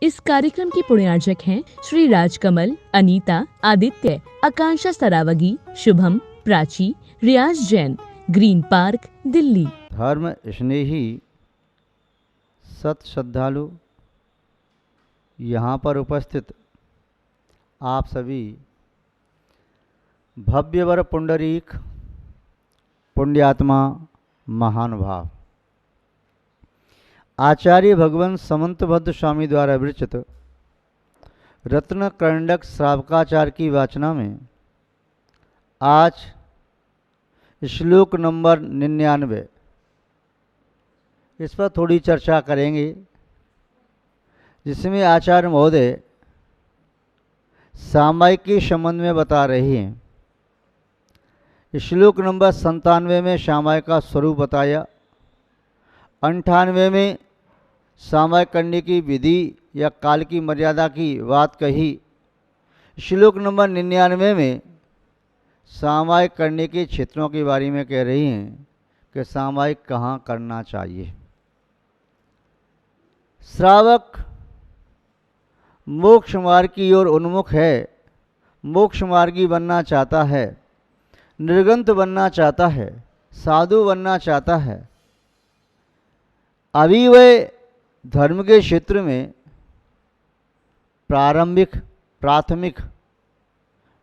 इस कार्यक्रम की पुण्यार्चक हैं श्री राजकमल, अनीता, आदित्य, आकांक्षा सरावगी, शुभम, प्राची, रियाज जैन, ग्रीन पार्क, दिल्ली। धर्म स्नेही सत श्रद्धालु यहाँ पर उपस्थित आप सभी भव्यवर पुंडरीक पुण्यात्मा महानुभाव आचार्य भगवान समंतभद्र स्वामी द्वारा विरचित रत्न कर्णक श्रावकाचार की वाचना में आज श्लोक नंबर 99 इस पर थोड़ी चर्चा करेंगे, जिसमें आचार्य महोदय सामायिक के संबंध में बता रहे हैं। श्लोक नंबर 97 में सामायिक का स्वरूप बताया, 98 में सामायिक करने की विधि या काल की मर्यादा की बात कही। श्लोक नंबर 99 में सामायिक करने के क्षेत्रों के बारे में कह रही हैं कि सामायिक कहाँ करना चाहिए। श्रावक मोक्ष मार्ग की ओर उन्मुख है, मोक्ष मार्गी बनना चाहता है, निर्गंत बनना चाहता है, साधु बनना चाहता है। अभी वह धर्म के क्षेत्र में प्राथमिक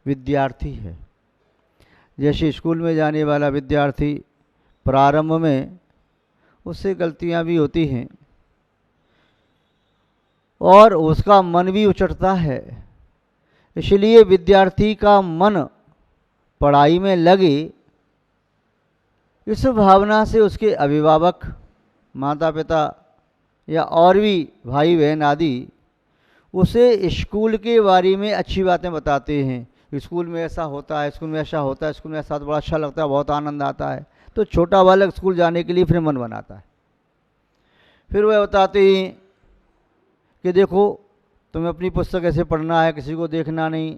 विद्यार्थी है। जैसे स्कूल में जाने वाला विद्यार्थी प्रारंभ में उससे गलतियां भी होती हैं और उसका मन भी उचटता है, इसलिए विद्यार्थी का मन पढ़ाई में लगे, इस भावना से उसके अभिभावक, माता पिता या और भी भाई बहन आदि उसे स्कूल के बारे में अच्छी बातें बताते हैं। स्कूल में ऐसा होता है, स्कूल में ऐसा होता है, स्कूल में ऐसा, तो बड़ा अच्छा लगता है, बहुत आनंद आता है। तो छोटा बालक स्कूल जाने के लिए फिर मन बनाता है। फिर वह बताते हैं कि देखो तुम्हें अपनी पुस्तक ऐसे पढ़ना है, किसी को देखना नहीं,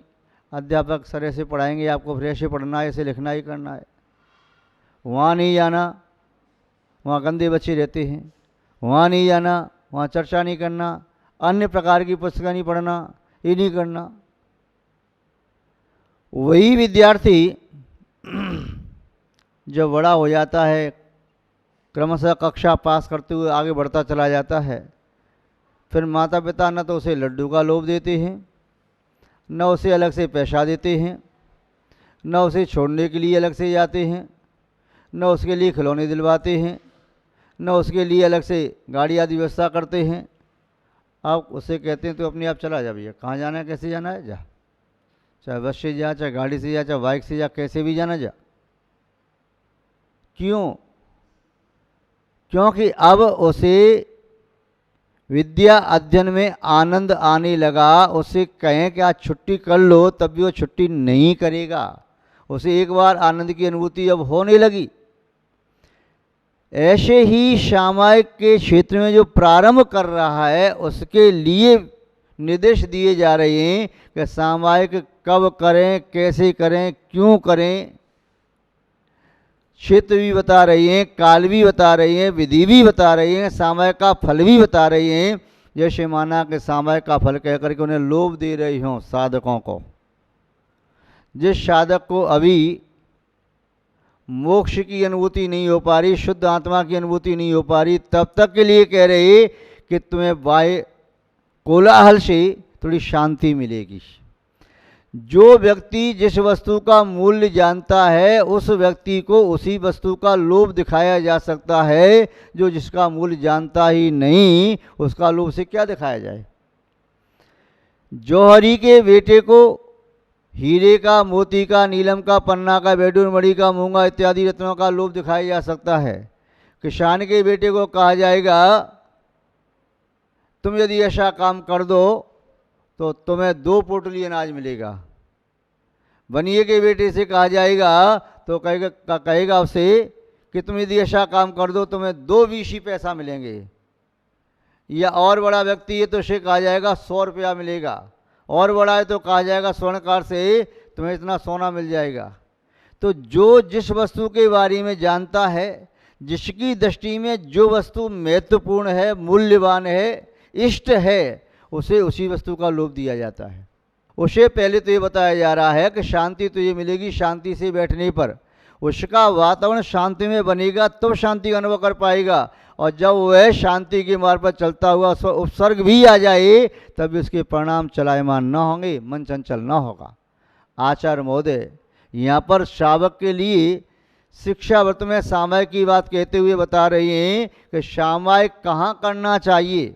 अध्यापक सर ऐसे पढ़ाएंगे आपको, फिर ऐसे पढ़ना है, ऐसे लिखना ही करना है। वहाँ नहीं जाना, वहाँ गंदे बच्चे रहते हैं। वहाँ नहीं जाना, वहाँ चर्चा नहीं करना, अन्य प्रकार की पुस्तकें नहीं पढ़ना, ये नहीं करना। वही विद्यार्थी जब बड़ा हो जाता है, क्रमशः कक्षा पास करते हुए आगे बढ़ता चला जाता है, फिर माता पिता न तो उसे लड्डू का लोभ देते हैं, न उसे अलग से पैसा देते हैं, न उसे छोड़ने के लिए अलग से जाते हैं, न उसके लिए खिलौने दिलवाते हैं, न उसके लिए अलग से गाड़ी आदि व्यवस्था करते हैं। आप उसे कहते हैं तो अपने आप चला जा भैया, कहाँ जाना है, कैसे जाना है, जा, चाहे बस से जा, चाहे गाड़ी से जा, चाहे बाइक से जा, कैसे भी जाना जा। क्यों? क्योंकि अब उसे विद्या अध्ययन में आनंद आने लगा। उसे कहें कि आज छुट्टी कर लो, तब भी वो छुट्टी नहीं करेगा। उसे एक बार आनंद की अनुभूति अब होने लगी। ऐसे ही सामायिक के क्षेत्र में जो प्रारंभ कर रहा है, उसके लिए निर्देश दिए जा रहे हैं कि सामायिक कब करें, कैसे करें, क्यों करें। क्षेत्र भी बता रही हैं, काल भी बता रही हैं, विधि भी बता रही हैं, सामायिक का फल भी बता रही हैं। जैसे माना कि सामायिक का फल कह करके उन्हें लोभ दे रही हों साधकों को। जिस साधक को अभी मोक्ष की अनुभूति नहीं हो पा रही, शुद्ध आत्मा की अनुभूति नहीं हो पा रही, तब तक के लिए कह रहे कि तुम्हें बाह्य कोलाहल से थोड़ी शांति मिलेगी। जो व्यक्ति जिस वस्तु का मूल्य जानता है, उस व्यक्ति को उसी वस्तु का लोभ दिखाया जा सकता है। जो जिसका मूल्य जानता ही नहीं, उसका लोभ से क्या दिखाया जाए। जौहरी के बेटे को हीरे का, मोती का, नीलम का, पन्ना का, बैडूर मणि का, मूंगा इत्यादि रत्नों का लोभ दिखाया जा सकता है। किसान के बेटे को कहा जाएगा तुम यदि ऐसा काम कर दो तो तुम्हें 2 पोटली अनाज मिलेगा। बनिए के बेटे से कहा जाएगा तो कहेगा उसे कि तुम यदि ऐसा काम कर दो तुम्हें 2 बीसी पैसा मिलेंगे। या और बड़ा व्यक्ति है तो उसे कहा जाएगा 100 रुपया मिलेगा। और बड़ा है तो कहा जाएगा स्वर्णकार से तुम्हें इतना सोना मिल जाएगा। तो जो जिस वस्तु के बारे में जानता है, जिसकी दृष्टि में जो वस्तु महत्वपूर्ण है, मूल्यवान है, इष्ट है, उसे उसी वस्तु का लोभ दिया जाता है। उसे पहले तो ये बताया जा रहा है कि शांति तुझे मिलेगी शांति से बैठने पर, उसका वातावरण शांति में बनेगा तब शांति का अनुभव कर पाएगा। और जब वह शांति के मार्ग पर चलता हुआ उस पर उपसर्ग भी आ जाए तब उसके परिणाम चलायमान न होंगे, मन चंचल न होगा। आचार्य महोदय यहाँ पर श्रावक के लिए शिक्षा व्रत में सामायिक की बात कहते हुए बता रहे हैं कि सामायिक कहाँ करना चाहिए।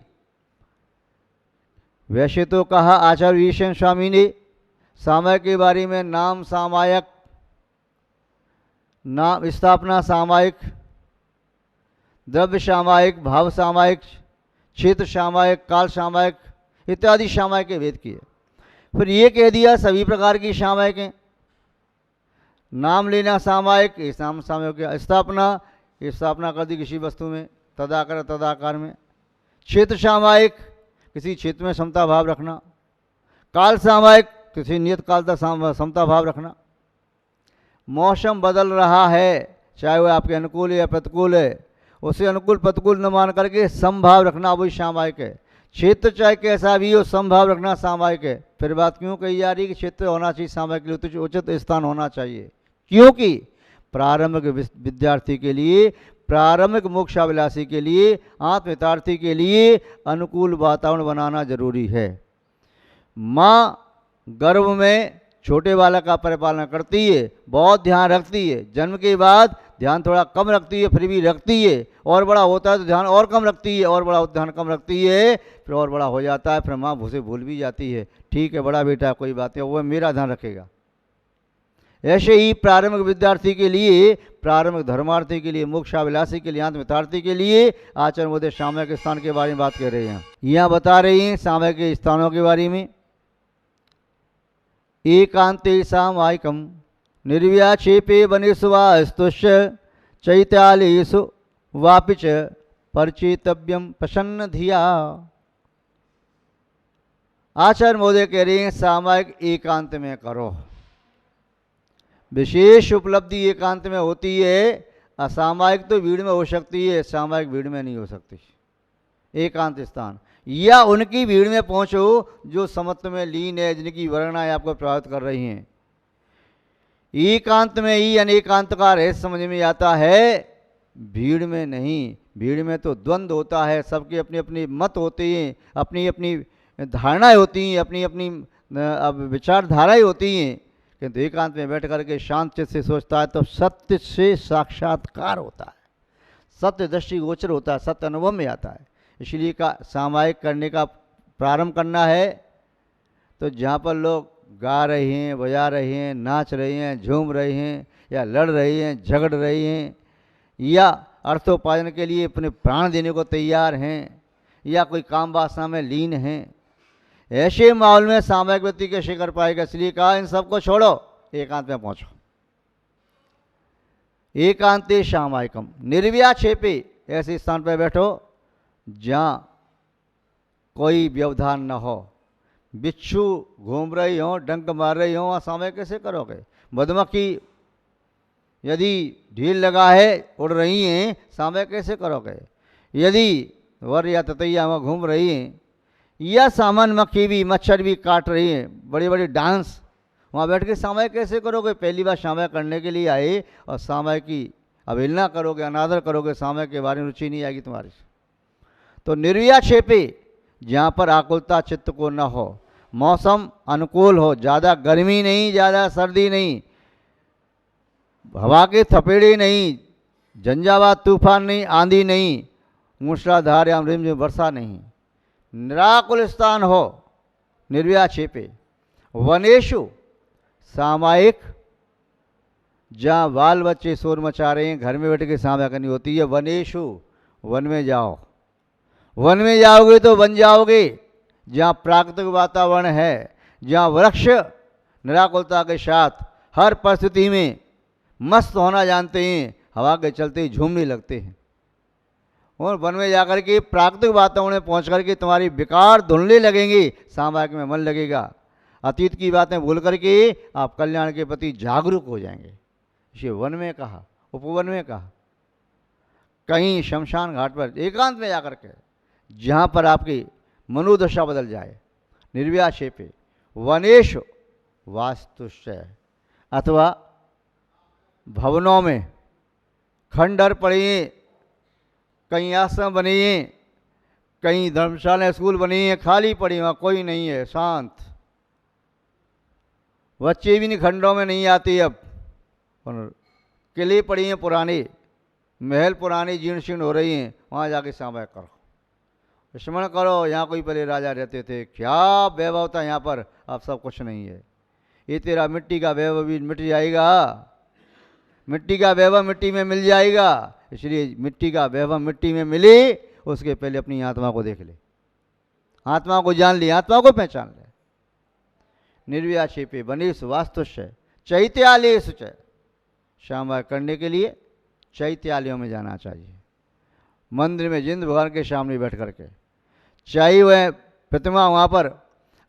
वैसे तो कहा आचार्य वीरसेन स्वामी ने सामायिक के बारे में नाम सामायिक, नाम स्थापना सामायिक, द्रव्य सामायिक, भाव सामायिक, क्षेत्र सामायिक, काल सामायिक इत्यादि सामायिक के भेद किए। फिर ये कह दिया सभी प्रकार की सामायिक हैं। नाम लेना सामायिक, इस नाम सामायिक हो गया। स्थापना, ये स्थापना कर दी किसी वस्तु में तदाकर तदाकार में। क्षेत्र सामायिक, किसी क्षेत्र में समता भाव रखना। काल सामायिक, किसी नियत काल तक समता भाव रखना। मौसम बदल रहा है, चाहे वह आपके अनुकूल या प्रतिकूल है, उसे अनुकूल प्रतिकूल न मान करके समभाव रखना वही सामायिक है। क्षेत्र चाहे कैसा भी हो समभाव रखना सामायिक है। फिर बात क्यों कही जा रही है कि क्षेत्र होना चाहिए सामायिक के लिए, उचित स्थान होना चाहिए, क्योंकि प्रारंभिक विद्यार्थी के लिए, प्रारंभिक मोक्षाभिलाषी के लिए, आत्महितार्थी के लिए अनुकूल वातावरण बनाना जरूरी है। माँ गर्भ में छोटे बालक का परिपालन करती है, बहुत ध्यान रखती है। जन्म के बाद ध्यान थोड़ा कम रखती है, फिर भी रखती है। और बड़ा होता है तो ध्यान और कम रखती है, और बड़ा ध्यान कम रखती है, फिर और बड़ा हो जाता है, फिर माँ उसे भूल भी जाती है। ठीक है बड़ा बेटा कोई बात नहीं, वो मेरा ध्यान रखेगा। ऐसे ही प्रारंभिक विद्यार्थी के लिए, प्रारंभिक धर्मार्थी के लिए, मोक्षाभिलाषी के लिए, आत्महितार्थी के लिए आचार्य महोदय सामायिक स्थान के बारे में बात कर रहे हैं। यहाँ बता रहे हैं सामायिक के स्थानों के बारे में। एकांते सामायिकम निर्व्याक्षेपे वनेषु वा स्तुष्य चैत्यालयेषु वापि च परिचेतव्यम प्रसन्न धिया। आचार्य महोदय कह रहे हैं सामायिक एकांत में करो। विशेष उपलब्धि एकांत में होती है, असामायिक तो भीड़ में हो सकती है, सामायिक भीड़ में नहीं हो सकती। एकांत स्थान या उनकी भीड़ में पहुंचो जो समत्व में लीन है, जिनकी वर्णनाएं आपको प्रभावित कर रही हैं। एकांत में ही अनेकांत का रहस्य समझ में आता है, भीड़ में नहीं। भीड़ में तो द्वंद्व होता है, सबके अपने अपने मत होते हैं, अपनी अपनी धारणाएं होती हैं, अपनी अपनी विचारधाराएं होती हैं। किंतु एकांत में बैठ करके शांत चित्त से सोचता है तो सत्य से साक्षात्कार होता है, सत्य दृष्टि गोचर होता है, सत्य अनुभव में आता है। इसलिए का सामायिक करने का प्रारंभ करना है तो जहाँ पर लोग गा रहे हैं, बजा रहे हैं, नाच रहे हैं, झूम रहे हैं, या लड़ रहे हैं, झगड़ रहे हैं, या अर्थोपार्जन के लिए अपने प्राण देने को तैयार हैं, या कोई काम वासना में लीन हैं, ऐसे माहौल में सामायिक व्यक्ति कैसे कर पाएगा। इसलिए कहा इन सबको छोड़ो, एकांत में पहुंचो। एकांते सामायिकम निर्व्याक्षेपे, ऐसे स्थान पर बैठो जहाँ कोई व्यवधान न हो। बिच्छू घूम रही हो, डंक मार रही हो, सामायिक कैसे करोगे। मधुमक्खी यदि ढील लगा है उड़ रही हैं, सामायिक कैसे करोगे। यदि वर या ततैया वहाँ घूम रही हैं, या सामान्य मक्खी भी, मच्छर भी काट रही हैं, बड़ी बड़ी डांस, वहाँ बैठ के सामायिक कैसे करोगे। पहली बार सामायिक करने के लिए आए और सामायिक की अवहेलना करोगे, अनादर करोगे, सामायिक के बारे में रुचि नहीं आएगी तुम्हारी। तो निर्व्याक्षेपे, जहाँ पर आकुलता चित्त को न हो, मौसम अनुकूल हो, ज़्यादा गर्मी नहीं, ज़्यादा सर्दी नहीं, हवा के थपेड़े नहीं, झंझावात तूफान नहीं, आंधी नहीं, मूसलाधार या रिमझिम वर्षा नहीं, निराकुल स्थान हो, निर्व्याक्षेपे। वनेषु सामायिक, जहाँ बाल बच्चे शोर मचा रहे हैं, घर में बैठ के सामायिक करनी होती है। वनेषु, वन में जाओ। वन में जाओगे तो बन जाओगे जहाँ प्राकृतिक वातावरण है, जहाँ वृक्ष निराकुलता के साथ हर परिस्थिति में मस्त होना जानते हैं, हवा के चलते ही झूमने लगते हैं। और वन में जाकर के प्राकृतिक वातावरण में पहुँच करके तुम्हारी विकार धुलने लगेंगे, सामायिक में मन लगेगा। अतीत की बातें भूल करके आप कल्याण के प्रति जागरूक हो जाएंगे। इसे वन में कहा, उपवन में कहा, कहीं शमशान घाट पर एकांत में जाकर के, जहाँ पर आपकी मनोदशा बदल जाए। निर्व्याक्षेपे वनेषु वास्तुश्च, अथवा भवनों में खंडहर पड़े हैं, कहीं आश्रम बने हैं, कहीं धर्मशाला स्कूल बने हैं, खाली पड़ी, वहाँ कोई नहीं है, शांत, बच्चे भी नहीं खंडों में नहीं आते। अब और किले पड़े हैं पुराने, महल पुराने जीर्ण शीर्ण हो रही हैं, वहाँ जाके सामयिक करो, स्मरण करो यहाँ कोई पहले राजा रहते थे, क्या वैभव था यहाँ पर, अब सब कुछ नहीं है। ये तेरा मिट्टी का वैभव भी मिट जाएगा, मिट्टी का वैभव मिट्टी में मिल जाएगा। इसलिए मिट्टी का वैभव मिट्टी में मिले उसके पहले अपनी आत्मा को देख ले, आत्मा को जान ले, आत्मा को पहचान ले। निर्व्याक्षेपे वनेषु वास्तुश्च चैत्यालयेषु च, सामयिक करने के लिए चैत्यालयों में जाना चाहिए, मंदिर में जिंद भगवान के सामने बैठ करके, चाहे वह प्रतिमा वहाँ पर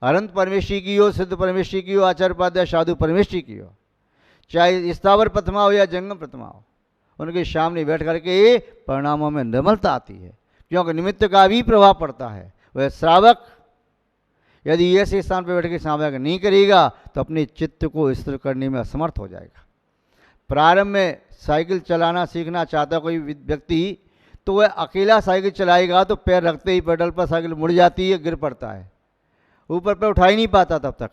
अनंत परमेश्वरी की हो, सिद्ध परमेश्वरी की हो, आचार्य उपाध्याय साधु परमेश्वरी की हो, चाहे स्थावर प्रतिमा हो या जंगम प्रतिमा हो, उनके सामने बैठ करके परिणामों में निर्मलता आती है, क्योंकि निमित्त का भी प्रभाव पड़ता है। वह श्रावक यदि ऐसे स्थान पर बैठ के सामयिक नहीं करेगा तो अपने चित्त को स्थिर करने में असमर्थ हो जाएगा। प्रारंभ में साइकिल चलाना सीखना चाहता कोई व्यक्ति, तो वह अकेला साइकिल चलाएगा तो पैर रखते ही पेडल पर साइकिल मुड़ जाती है, गिर पड़ता है, ऊपर पैर उठा ही नहीं पाता तब तक।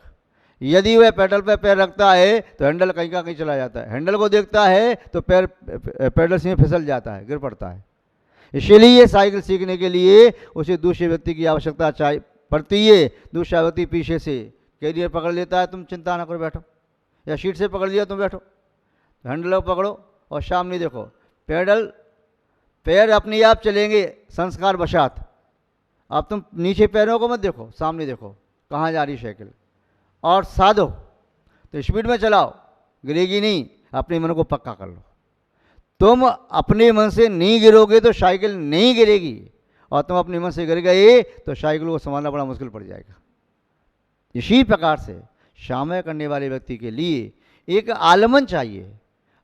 यदि वह पेडल पर पैर रखता है तो हैंडल कहीं का कहीं चला जाता है, हैंडल को देखता है तो पैर पेडल से फिसल जाता है, गिर पड़ता है। इसीलिए साइकिल सीखने के लिए उसे दूसरे व्यक्ति की आवश्यकता पड़ती है। दूसरा व्यक्ति पीछे से कैरियर पकड़ लेता है, तुम चिंता ना करो बैठो, या सीट से पकड़ लिया तुम बैठो, हैंडल पकड़ो और सामने देखो, पेडल पैर अपने आप चलेंगे संस्कार बशात। अब तुम नीचे पैरों को मत देखो, सामने देखो कहाँ जा रही साइकिल, और साधो तो स्पीड में चलाओ, गिरेगी नहीं, अपने मन को पक्का कर लो। तुम अपने मन से नहीं गिरोगे तो साइकिल नहीं गिरेगी, और तुम अपने मन से गिर गए तो साइकिल को संभालना बड़ा मुश्किल पड़ जाएगा। इसी प्रकार से सामयिक करने वाले व्यक्ति के लिए एक आलमन चाहिए,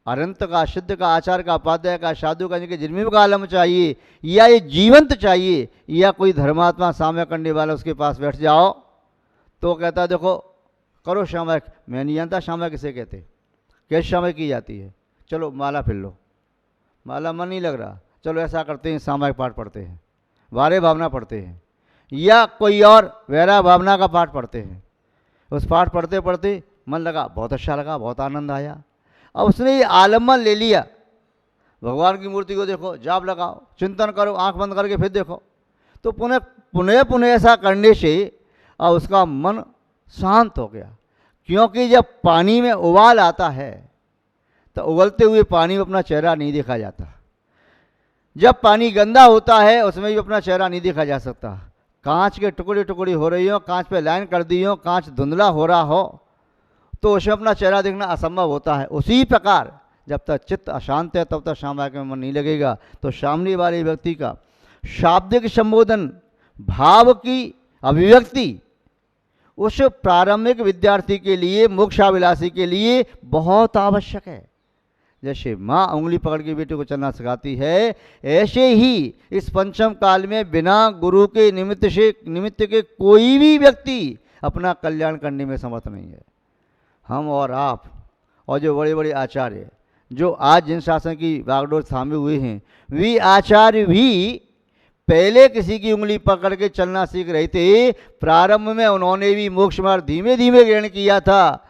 अनंत का, सिद्ध का, आचार का, उपाध्याय का, साधु का, जिनके जिनमें का आलम चाहिए, या ये जीवंत चाहिए, या कोई धर्मात्मा सामयिक करने वाला उसके पास बैठ जाओ तो कहता देखो करो सामयिक, मैं नहीं जानता सामयिक किसे कहते, कैसे सामयिक की जाती है, चलो माला फिर लो, माला मन नहीं लग रहा, चलो ऐसा करते हैं सामयिक पाठ पढ़ते हैं, वारे भावना पढ़ते हैं, या कोई और वैरा भावना का पाठ पढ़ते हैं। उस पाठ पढ़ते पढ़ते मन लगा, बहुत अच्छा लगा, बहुत आनंद आया, अब उसने ये आलम्बन ले लिया, भगवान की मूर्ति को देखो, जाप लगाओ, चिंतन करो, आंख बंद करके फिर देखो, तो पुनः पुनः पुनः ऐसा करने से अब उसका मन शांत हो गया। क्योंकि जब पानी में उबाल आता है तो उबलते हुए पानी में अपना चेहरा नहीं देखा जाता, जब पानी गंदा होता है उसमें भी अपना चेहरा नहीं देखा जा सकता। कांच के टुकड़े टुकड़े हो रही हो, कांच पे लाइन कर दी हो, कांच धुंधला हो रहा हो, तो उसमें अपना चेहरा देखना असंभव होता है। उसी प्रकार जब तक चित्त अशांत है तब तक सामयिक में मन नहीं लगेगा। तो सामने वाले व्यक्ति का शाब्दिक संबोधन, भाव की अभिव्यक्ति उस प्रारंभिक विद्यार्थी के लिए, मोक्षाभिलाषी के लिए बहुत आवश्यक है। जैसे माँ उंगली पकड़ के बेटे को चलना सिखाती है, ऐसे ही इस पंचम काल में बिना गुरु के निमित्त के कोई भी व्यक्ति अपना कल्याण करने में समर्थ नहीं है। हम और आप और जो बड़े बड़े आचार्य जो आज जिन शासन की बागडोर थामे हुए हैं, वे आचार्य भी पहले किसी की उंगली पकड़ के चलना सीख रहे थे। प्रारंभ में उन्होंने भी मोक्ष मार्ग धीमे धीमे ग्रहण किया था,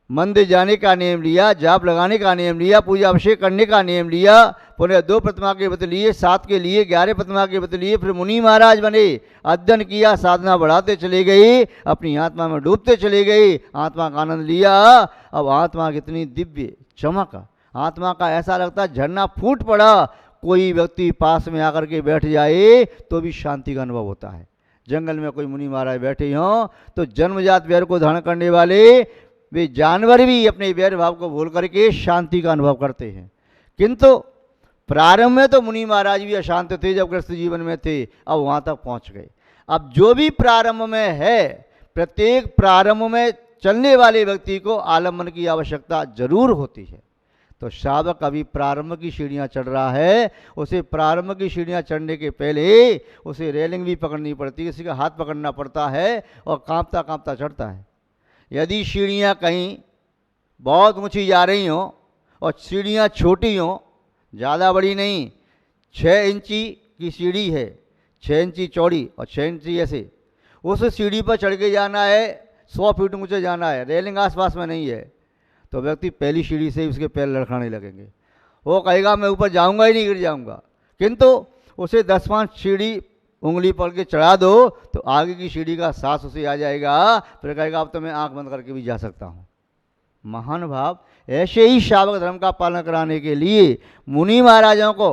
मंदिर जाने का नियम लिया, जाप लगाने का नियम लिया, पूजा अभिषेक करने का नियम लिया, पुनः 2 प्रतिमा के व्रत लिए, 7 के लिए, 11 प्रतिमा के व्रत लिए, फिर मुनि महाराज बने, अध्ययन किया, साधना बढ़ाते चले गए, अपनी आत्मा में डूबते चले गए, आत्मा का आनंद लिया। अब आत्मा की इतनी दिव्य चमक, आत्मा का ऐसा लगता झरना फूट पड़ा, कोई व्यक्ति पास में आकर के बैठ जाए तो भी शांति का अनुभव होता है। जंगल में कोई मुनि महाराज बैठे हों तो जन्मजात वैर को धारण करने वाले वे जानवर भी अपने वैर भाव को भूल करके शांति का अनुभव करते हैं। किंतु प्रारंभ में तो मुनि महाराज भी अशांत थे जब गृहस्थ जीवन में थे, अब वहाँ तक पहुँच गए। अब जो भी प्रारंभ में है, प्रत्येक प्रारंभ में चलने वाले व्यक्ति को आलम्बन की आवश्यकता जरूर होती है। तो शावक अभी प्रारंभ की सीढ़ियाँ चढ़ रहा है, उसे प्रारंभ की सीढ़ियाँ चढ़ने के पहले उसे रेलिंग भी पकड़नी पड़ती है, किसी का हाथ पकड़ना पड़ता है और कांपता कांपता चढ़ता है। यदि सीढ़ियाँ कहीं बहुत ऊंची जा रही हों और सीढ़ियाँ छोटी हों, ज़्यादा बड़ी नहीं, 6 इंची की सीढ़ी है, 6 इंची चौड़ी और 6 इंची ऐसे, उस सीढ़ी पर चढ़ के जाना है, 100 फीट ऊंचे जाना है, रेलिंग आसपास में नहीं है, तो व्यक्ति पहली सीढ़ी से ही उसके पैर लड़खड़ाने लगेंगे। वो कहेगा मैं ऊपर जाऊंगा ही नहीं, गिर जाऊंगा। किंतु उसे 10-5 सीढ़ी उंगली पकड़ के चढ़ा दो तो आगे की सीढ़ी का सांस उसे आ जाएगा, फिर कहेगा अब तो मैं आंख बंद करके भी जा सकता हूँ। महान भाव, ऐसे ही शावक धर्म का पालन कराने के लिए मुनि महाराजों को,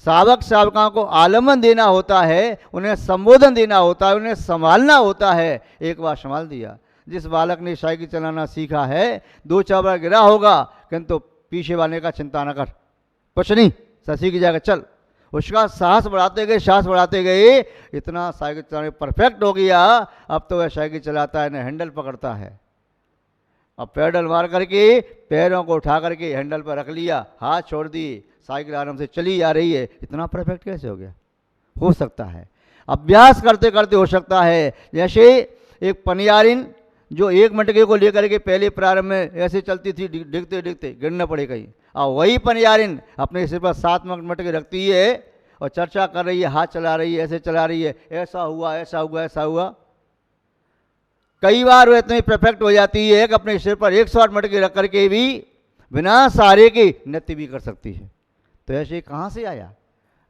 शावक शावकाओं को आलम्बन देना होता है, उन्हें संबोधन देना होता है, उन्हें संभालना होता है। एक बार संभाल दिया। जिस बालक ने साइकिल चलाना सीखा है, 2-4 बार गिरा होगा, किंतु पीछे वाले का चिंता न कर, कुछ नहीं, ससी की जाकर चल। उसका साहस बढ़ाते गए, इतना साइकिल चलाने परफेक्ट हो गया, अब तो वह साइकिल चलाता है, न हैंडल पकड़ता है। अब पैडल मार करके पैरों को उठा करके हैंडल पर रख लिया, हाथ छोड़ दिए, साइकिल आराम से चली जा रही है। इतना परफेक्ट कैसे हो गया? हो सकता है, अभ्यास करते करते हो सकता है। जैसे एक पनियारिन जो 1 मटके को लेकर के पहले प्रारंभ में ऐसे चलती थी, डिगते डिगते गिरना पड़े कहीं, और वही पनियारिन अपने सिर पर 7 मटके रखती है और चर्चा कर रही है, हाथ चला रही है, ऐसे चला रही है, ऐसा हुआ ऐसा हुआ ऐसा हुआ। कई बार वह इतनी परफेक्ट हो जाती है कि अपने सिर पर 108 मटके रख करके भी बिना सहारे के नृत्य भी कर सकती है। तो ऐसे कहाँ से आया?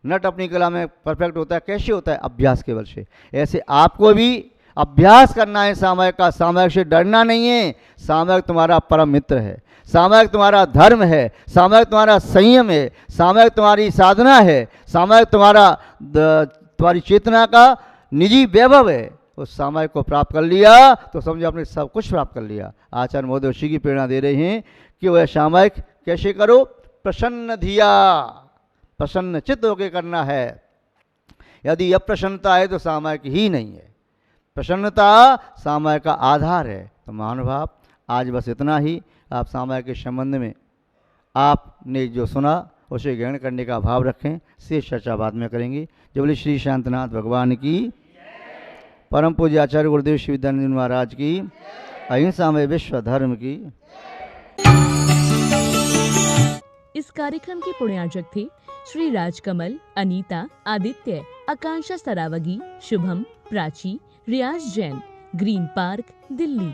नट अपनी कला में परफेक्ट होता है, कैसे होता है? अभ्यास के बल से। ऐसे आपको भी अभ्यास करना है सामयिक का। सामयिक से डरना नहीं है, सामयिक तुम्हारा परम मित्र है, सामयिक तुम्हारा धर्म है, सामयिक तुम्हारा संयम है, सामयिक तुम्हारी साधना है, सामयिक तुम्हारी चेतना का निजी वैभव है। उस सामयिक को प्राप्त कर लिया तो समझो आपने सब कुछ प्राप्त कर लिया। आचार्य महोदय उसी की प्रेरणा दे रहे हैं कि वह सामयिक कैसे करो? प्रसन्न धिया, प्रसन्न चित्त होकर करना है। यदि अप्रसन्नता है तो सामयिक ही नहीं है। प्रसन्नता सामयिक का आधार है। तो महानुभाव, आज बस इतना ही। आप सामयिक के संबंध में आपने जो सुना उसे ग्रहण करने का भाव रखें। शेष चर्चा बाद में करेंगे। जय बोले श्री शांतनाथ भगवान की, परम पूज्य आचार्य गुरुदेव श्री विद्यानंद महाराज की, अहिंसा में विश्व धर्म की। इस कार्यक्रम के पुण्यार्चक थे श्री राजकमल, अनीता, आदित्य, आकांक्षा सरावगी, शुभम, प्राची, रियाज जैन, ग्रीन पार्क, दिल्ली।